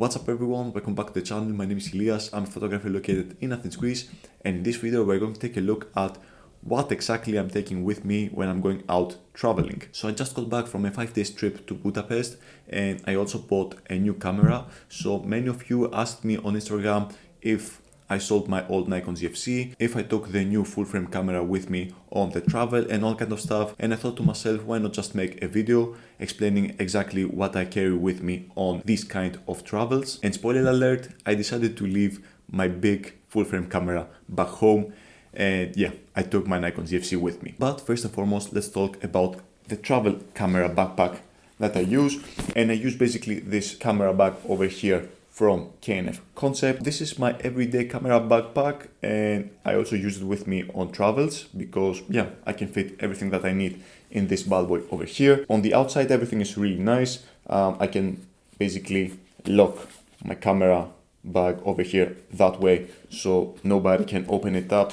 What's up everyone, welcome back to the channel. My name is Ilias, I'm a photographer located in Athens, Greece, and in this video we're going to take a look at what exactly I'm taking with me when I'm going out traveling. So I just got back from a 5-day trip to Budapest and I also bought a new camera. So many of you asked me on Instagram if I sold my old Nikon ZFC, if I took the new full frame camera with me on the travel and all kind of stuff, and I thought to myself, why not just make a video explaining exactly what I carry with me on these kind of travels. And spoiler alert, I decided to leave my big full frame camera back home, and yeah, I took my Nikon ZFC with me. But first and foremost, let's talk about the travel camera backpack that I use. And I use basically this camera bag over here from 𝐓𝐢𝐦𝐞𝐬𝐿. This is my everyday camera backpack, and I also use it with me on travels because yeah, I can fit everything that I need in this bad boy over here. On the outside, everything is really nice. I can basically lock my camera bag over here that way, so nobody can open it up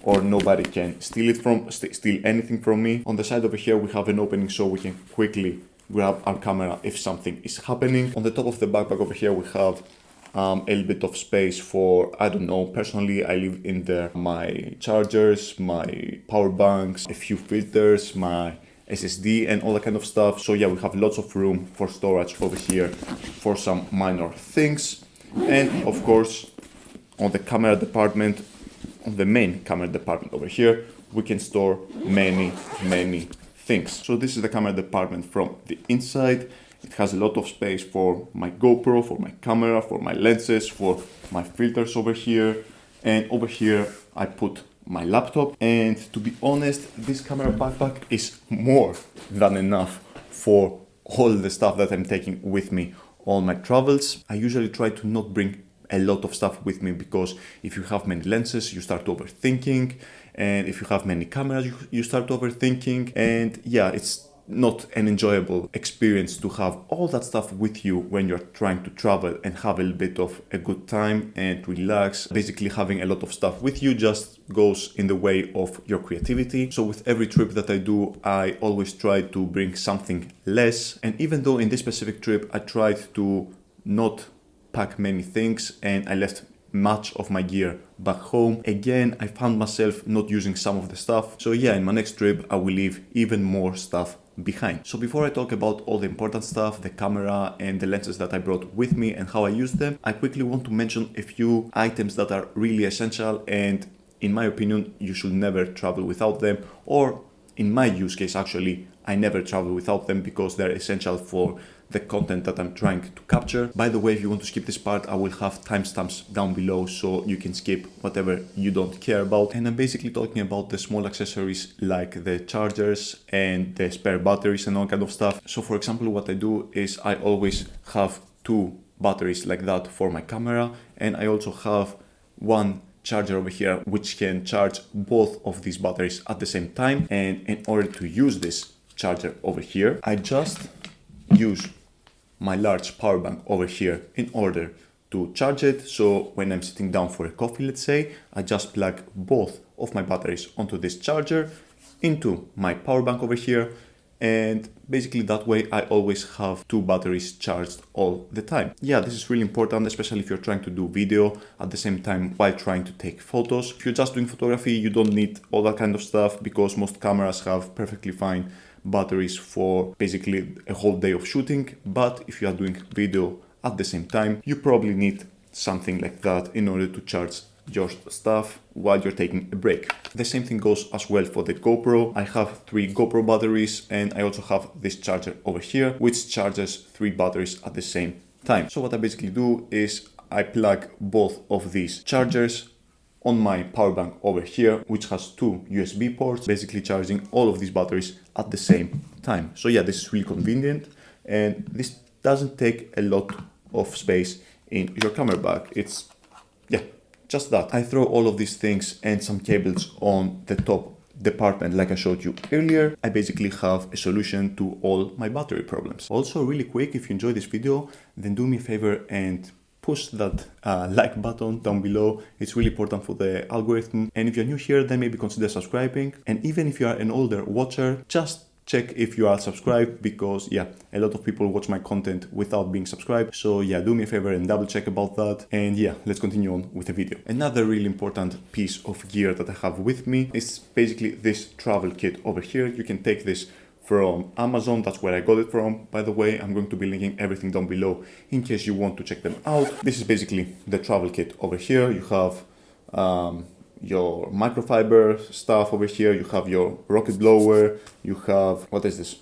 or nobody can steal anything from me. On the side over here, we have an opening so we can quickly grab our camera if something is happening. On the top of the backpack over here, we have a little bit of space for, I don't know, personally I leave in there my chargers, my power banks, a few filters, my SSD and all that kind of stuff. So yeah, we have lots of room for storage over here for some minor things. And of course, on the camera department, on the main camera department over here, we can store many things. So this is the camera department from the inside. It has a lot of space for my GoPro, for my camera, for my lenses, for my filters over here. And over here, I put my laptop. And to be honest, this camera backpack is more than enough for all the stuff that I'm taking with me on my travels. I usually try to not bring a lot of stuff with me because if you have many lenses, you start overthinking. And if you have many cameras, you start overthinking. And yeah, it's not an enjoyable experience to have all that stuff with you when you're trying to travel and have a little bit of a good time and relax. Basically, having a lot of stuff with you just goes in the way of your creativity. So with every trip that I do, I always try to bring something less. And even though in this specific trip, I tried to not pack many things and I left much of my gear back home, again I found myself not using some of the stuff. So yeah, in my next trip I will leave even more stuff behind. So before I talk about all the important stuff, the camera and the lenses that I brought with me and how I use them, I quickly want to mention a few items that are really essential and in my opinion you should never travel without them, or in my use case actually I never travel without them because they're essential for the content that I'm trying to capture. By the way, if you want to skip this part, I will have timestamps down below so you can skip whatever you don't care about. And I'm basically talking about the small accessories like the chargers and the spare batteries and all kind of stuff. So for example, what I do is I always have 2 batteries like that for my camera, and I also have one charger over here which can charge both of these batteries at the same time. And in order to use this charger over here, I just use my large power bank over here in order to charge it. So when I'm sitting down for a coffee, let's say, I just plug both of my batteries onto this charger into my power bank over here. And basically that way I always have 2 batteries charged all the time. Yeah, this is really important, especially if you're trying to do video at the same time while trying to take photos. If you're just doing photography, you don't need all that kind of stuff because most cameras have perfectly fine batteries for basically a whole day of shooting. But if you are doing video at the same time, you probably need something like that in order to charge your stuff while you're taking a break. The same thing goes as well for the GoPro. I have 3 GoPro batteries and I also have this charger over here which charges 3 batteries at the same time. So what I basically do is I plug both of these chargers on my power bank over here, which has 2 USB ports, basically charging all of these batteries at the same time. So yeah, this is really convenient and this doesn't take a lot of space in your camera bag. It's, yeah, just that. I throw all of these things and some cables on the top department like I showed you earlier. I basically have a solution to all my battery problems. Also, really quick, if you enjoyed this video, then do me a favor and push that like button down below. It's really important for the algorithm. And if you're new here, then maybe consider subscribing. And even if you are an older watcher, just check if you are subscribed, because yeah, a lot of people watch my content without being subscribed. So yeah, do me a favor and double check about that. And yeah, let's continue on with the video. Another really important piece of gear that I have with me is basically this travel kit over here. You can take this from Amazon, that's where I got it from. By the way, I'm going to be linking everything down below in case you want to check them out. This is basically the travel kit over here. You have your microfiber stuff over here, you have your rocket blower, you have, what is this?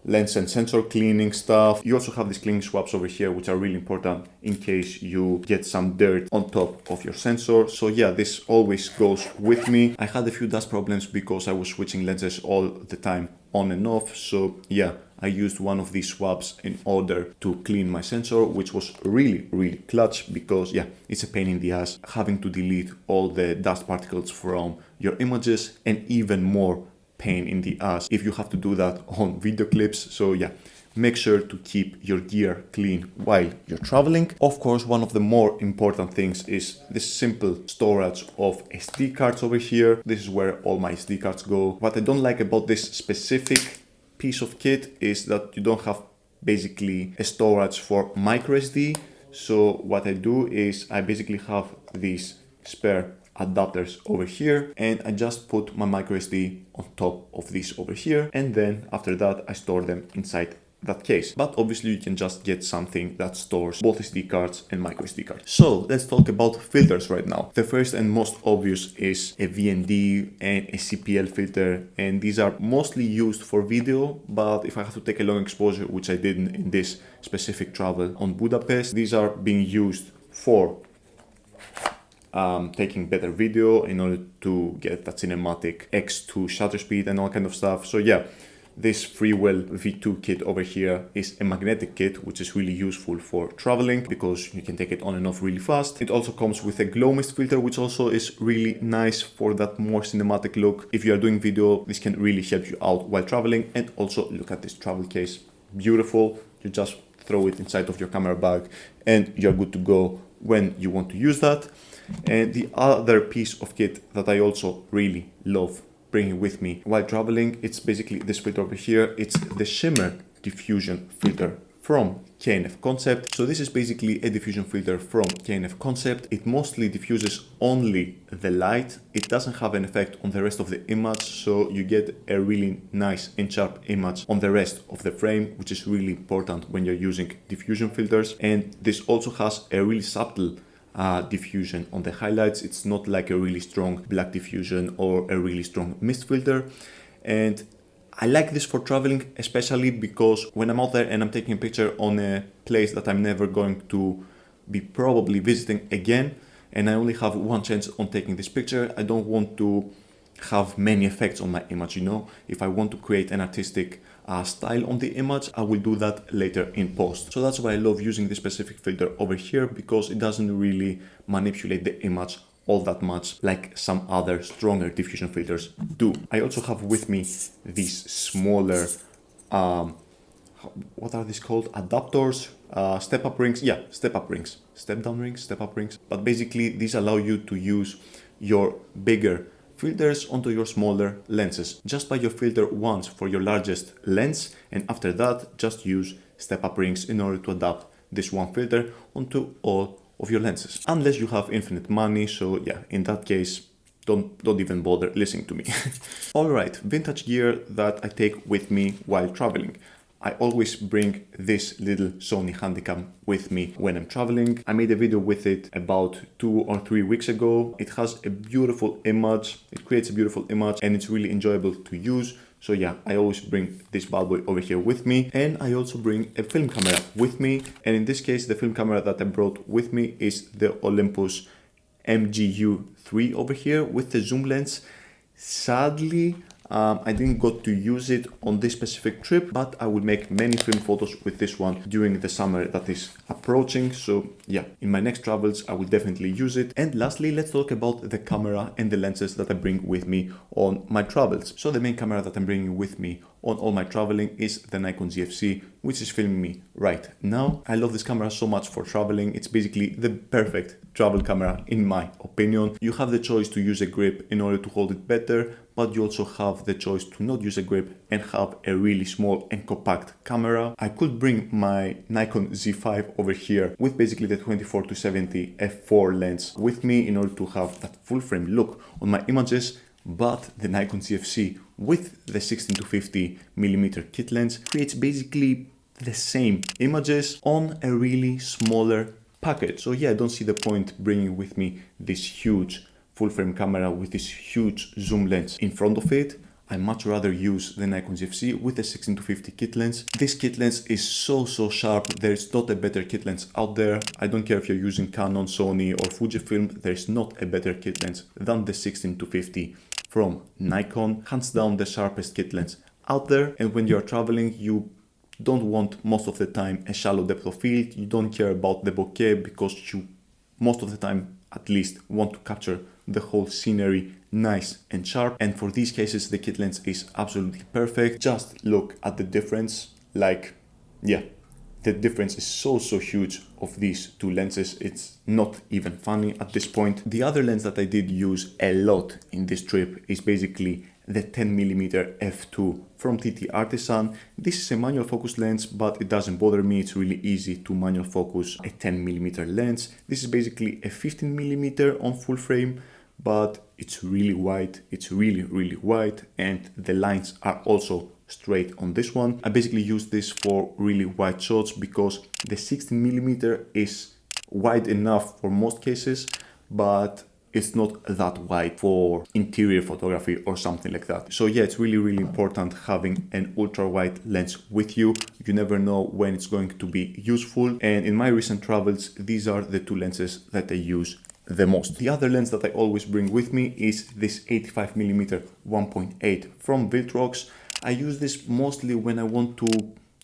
Lens and sensor cleaning stuff. You also have these cleaning swabs over here, which are really important in case you get some dirt on top of your sensor. So yeah, this always goes with me. I had a few dust problems because I was switching lenses all the time on and off. So yeah, I used one of these swabs in order to clean my sensor, which was really clutch, because yeah, it's a pain in the ass having to delete all the dust particles from your images, and even more pain in the ass if you have to do that on video clips. So yeah, make sure to keep your gear clean while you're traveling. Of course, one of the more important things is this simple storage of SD cards over here. This is where all my SD cards go. What I don't like about this specific piece of kit is that you don't have basically a storage for micro SD. So what I do is I basically have these spare adapters over here, and I just put my micro SD on top of this over here, and then after that I store them inside that case. But obviously you can just get something that stores both SD cards and micro SD cards. So let's talk about filters right now. The first and most obvious is a VND and a CPL filter, and these are mostly used for video, but if I have to take a long exposure, which I did in this specific travel on Budapest, these are being used for taking better video in order to get that cinematic X2 shutter speed and all kind of stuff. So yeah, this Freewell V2 kit over here is a magnetic kit, which is really useful for traveling because you can take it on and off really fast. It also comes with a glow mist filter, which also is really nice for that more cinematic look. If you are doing video, this can really help you out while traveling. And also look at this travel case, beautiful. You just throw it inside of your camera bag and you're good to go when you want to use that. And the other piece of kit that I also really love bringing with me while traveling, it's basically this filter over here. It's the shimmer diffusion filter from 𝐤𝐈_Concept. So this is basically a diffusion filter from 𝐤𝐈_Concept. It mostly diffuses only the light. It doesn't have an effect on the rest of the image, so you get a really nice and sharp image on the rest of the frame, which is really important when you're using diffusion filters. And this also has a really subtle diffusion on the highlights. It's not like a really strong black diffusion or a really strong mist filter. And I like this for traveling, especially because when I'm out there and I'm taking a picture on a place that I'm never going to be probably visiting again, and I only have one chance on taking this picture, I don't want to have many effects on my image, you know. If I want to create an artistic style on the image, I will do that later in post. So that's why I love using this specific filter over here, because it doesn't really manipulate the image all that much like some other stronger diffusion filters do. I also have with me these smaller, what are these called? Adapters, step-up rings. Yeah, step-up rings, step-down rings, step-up rings. But basically these allow you to use your bigger filters onto your smaller lenses. Just buy your filter once for your largest lens, and after that just use step-up rings in order to adapt this one filter onto all of your lenses. Unless you have infinite money, so yeah, in that case don't even bother listening to me. Alright, vintage gear that I take with me while traveling. I always bring this little Sony Handycam with me when I'm traveling. I made a video with it about 2 or 3 weeks ago. It has a beautiful image, it creates a beautiful image, and it's really enjoyable to use. So yeah, I always bring this bad boy over here with me, and I also bring a film camera with me. And in this case, the film camera that I brought with me is the Olympus MGU3 over here with the zoom lens. Sadly, I didn't got to use it on this specific trip, but I will make many film photos with this one during the summer that is approaching. So yeah, in my next travels, I will definitely use it. And lastly, let's talk about the camera and the lenses that I bring with me on my travels. So the main camera that I'm bringing with me on all my traveling is the Nikon ZFC, which is filming me right now. I love this camera so much for traveling. It's basically the perfect travel camera in my opinion. You have the choice to use a grip in order to hold it better, but you also have the choice to not use a grip and have a really small and compact camera. I could bring my Nikon Z5 over here with basically the 24-70 f4 lens with me in order to have that full frame look on my images, but the Nikon ZFC with the 16-50mm kit lens creates basically the same images on a really smaller package. So yeah, I don't see the point bringing with me this huge full frame camera with this huge zoom lens in front of it. I much rather use the Nikon ZFC with the 16-50 kit lens. This kit lens is so sharp. There's not a better kit lens out there. I don't care if you're using Canon, Sony or Fujifilm, there's not a better kit lens than the 16-50 from Nikon. Hands down the sharpest kit lens out there. And when you're traveling, you don't want most of the time a shallow depth of field. You don't care about the bokeh because you most of the time at least want to capture the whole scenery nice and sharp. And for these cases, the kit lens is absolutely perfect. Just look at the difference. Like, yeah, the difference is so huge of these two lenses. It's not even funny at this point. The other lens that I did use a lot in this trip is basically the 10mm f2 from TT Artisan. This is a manual focus lens, but it doesn't bother me. It's really easy to manual focus a 10mm lens. This is basically a 15mm on full frame, but it's really wide. It's really wide, and the lines are also straight on this one. I basically use this for really wide shots because the 16mm is wide enough for most cases, but it's not that wide for interior photography or something like that. So yeah, it's really important having an ultra wide lens with you. You never know when it's going to be useful. And in my recent travels, these are the two lenses that I use the most. The other lens that I always bring with me is this 85mm 1.8 from 𝐕𝐢𝐝𝐸. I use this mostly when I want to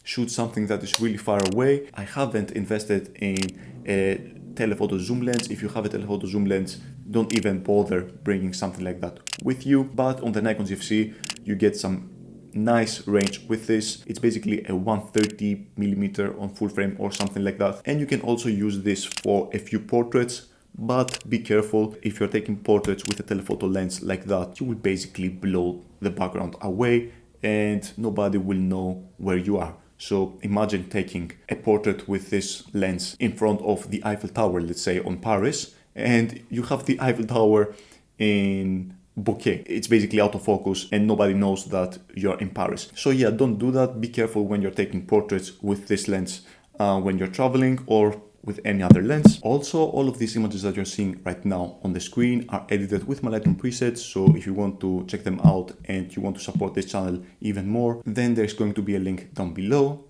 shoot something that is really far away. I haven't invested in a telephoto zoom lens. If you have a telephoto zoom lens, don't even bother bringing something like that with you. But on the Nikon ZFC, you get some nice range with this. It's basically a 130mm on full frame or something like that. And you can also use this for a few portraits, but be careful. If you're taking portraits with a telephoto lens like that, you will basically blow the background away and nobody will know where you are. So imagine taking a portrait with this lens in front of the Eiffel Tower, let's say on Paris, and you have the Eiffel Tower in bokeh. It's basically out of focus and nobody knows that you're in Paris. So yeah, don't do that. Be careful when you're taking portraits with this lens when you're traveling or with any other lens. Also, all of these images that you're seeing right now on the screen are edited with my Lightroom presets. So if you want to check them out and you want to support this channel even more, then there's going to be a link down below.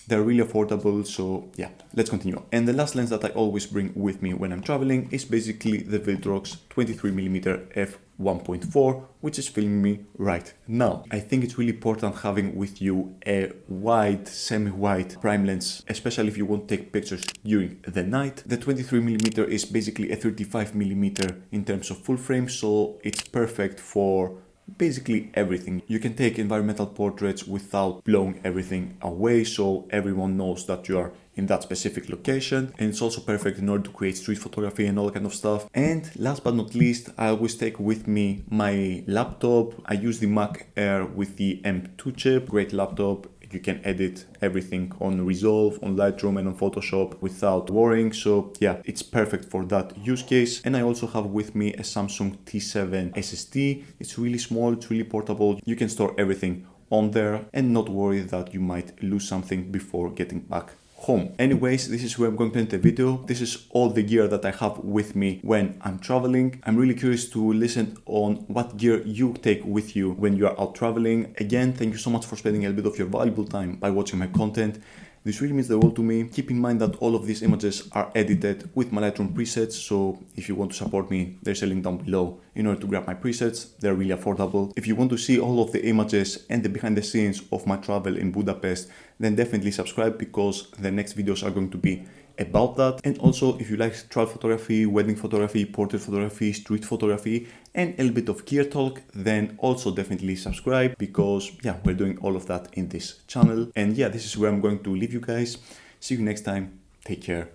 They're really affordable, so yeah, let's continue. And the last lens that I always bring with me when I'm traveling is basically the 𝐕𝐢𝐝𝐸 23mm f1.4, which is filming me right now. I think it's really important having with you a wide, semi-wide prime lens, especially if you want to take pictures during the night. The 23mm is basically a 35mm in terms of full frame, so it's perfect for basically everything. You can take environmental portraits without blowing everything away, so everyone knows that you are in that specific location, and it's also perfect in order to create street photography and all that kind of stuff. And last but not least, I always take with me my laptop. I use the Mac Air with the M2 chip. Great laptop. You can edit everything on Resolve, on Lightroom and on Photoshop without worrying. So yeah, it's perfect for that use case. And I also have with me a Samsung T7 SSD. It's really small, it's really portable. You can store everything on there and not worry that you might lose something before getting back home. Anyways, this is where I'm going to end the video. This is all the gear that I have with me when I'm traveling. I'm really curious to listen on what gear you take with you when you are out traveling. Again, thank you so much for spending a bit of your valuable time by watching my content. This really means the world to me. Keep in mind that all of these images are edited with my Lightroom presets, so if you want to support me, there's a link down below in order to grab my presets. They're really affordable. If you want to see all of the images and the behind the scenes of my travel in Budapest, then definitely subscribe because the next videos are going to be about that. And also, if you like travel photography, wedding photography, portrait photography, street photography, and a little bit of gear talk, then also definitely subscribe because yeah, we're doing all of that in this channel. And yeah, this is where I'm going to leave you guys. See you next time. Take care.